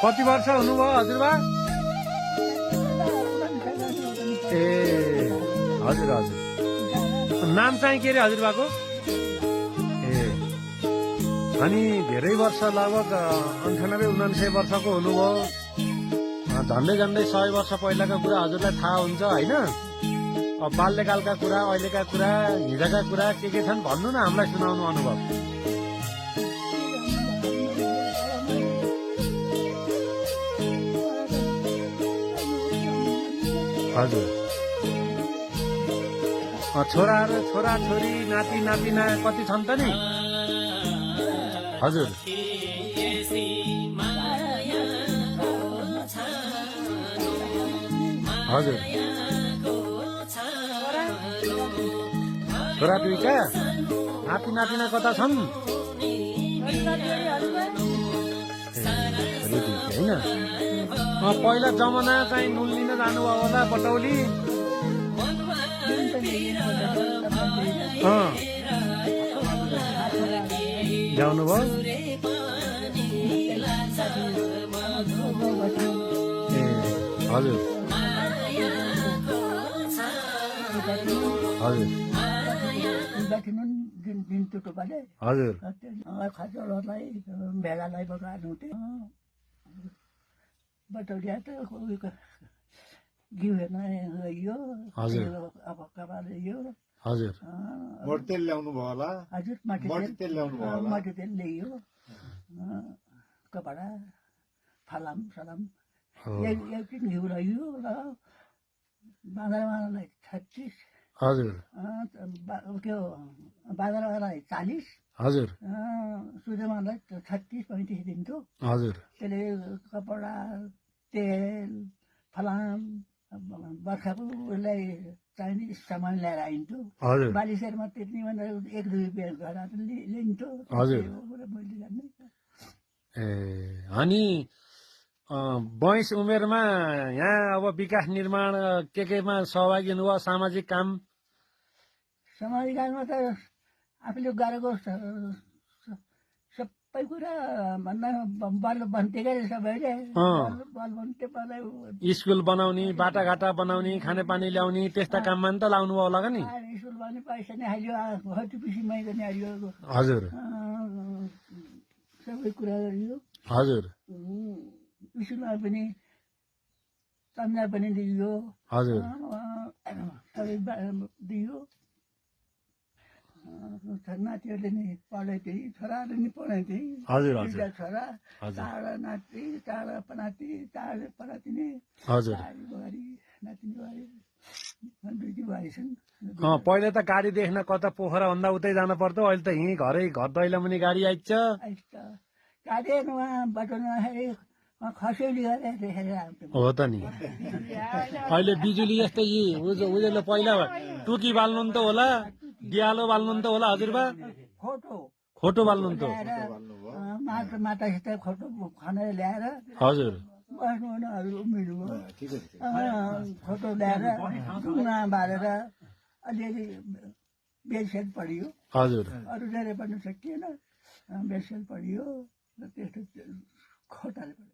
कति वर्ष हुनुभयो हजुरबा? ए हजुर हजुर। नाम चाहिँ के अरे हजुरबाको? ए अनि धेरै वर्ष लगभग 98-99 वर्षको हुनुभयो। झन्डै झन्डै 100 वर्ष पहिलाका कुरा हजुरलाई थाहा हुन्छ होइन? अब बाल्यकालका कुरा, अहिलेका कुरा, हिजोका कुरा के छन् भन्नु न, हामीलाई सुनाउनु अनुभव। हजुर छोराहरू, छोरा छोरी, नाति नातिना कति छन् त नि? हजुर हजुर छोरा दुईटा, नाति नातिना कता छन्? होइन पहिला जमाना चाहिँ नुन लिन जानुभयो होला बटौली? ल्याउनु भयो? ए हजुर हजुर हजुर खजरलाई भेडालाई पकाउनु बटौलिया त घिउ हेर्न गइयो। हजुर अब कपाले यो हजुर मोट तेल ल्याउनु भयो होला? हजुर मोट तेल ल्याउनु भयो होला? मटी तेल ल्याइयो, कपडा फलाम सलाम एउटै घिउ रह्यो र बाँदरवालालाई 36, हजुर के हो बाँदरवालालाई 40, हजुर सूर्यमालाई 36-35 दिन्थ्यो। हजुर त्यसले कपडा तेल फलाम बर्खाको उसलाई चाहिने सामान ल्याएर आइन्थ्यो। हजुर बालिसेरमा त्यति भन्दा 1-2 रुपियाँ घर लिन्थ्यो। हजुर मैले जान्ने। ए अनि 22 उमेरमा यहाँ अब विकास निर्माण केमा सहभागी हुनुभयो? सामाजिक काम? सामाजिक काममा त आफूले गरेको सबै कुरा भन्दा बल बन्थे क्या सबैले। बल बन्थे स्कुल बनाउने, बाटाघाटा बनाउने, खानेपानी ल्याउने त्यस्ता काममा नि त लाउनु भयो होला नि? स्कुल भने पैसा नै हाल्यो, हटिपछि मैले नि हाल्यो। हजुर सबै कुरा गरियो। हजुर स्कुलमा पनि चन्दा पनि दिइयो। हजुर सबै दियो। नातिहरूले नि पढाइथे, छोराहरूले नि पढाइथे। हजुर दुईटा छोरा, चारवटा नाति, चारवटा पनाति, चारवटा पनाति नै हजुर बुहारी, नातिनी बुहारी, दुईटी बुहारी छन्। पहिले त गाडी देख्न कता पोखरा भन्दा उतै जानु पर्थ्यो, अहिले त यहीँ घरै घर दैलो मुनि गाडी आइन्छ। गाडी हेर्नुमा बाटोमा खसेली गरेर देखेर आउँथ्यो। हो त नि अहिले बिजुली जस्तै उहिले पहिला टुकी बाल्नु त होला, दियालो बाल्नु त होला हजुरबा? खोटो बाल्नु त माटासित खोटो खनेर ल्याएर हजुर बस्नु उमिर्नु खोटो ल्याएर ढुङ्गा बालेर अलिअलि बेडसेट पढियो। हजुर अरू धेरै पढ्नु सकिएन, बेडसेट पढियो र त्यस्तो खोटाले पढ्यो।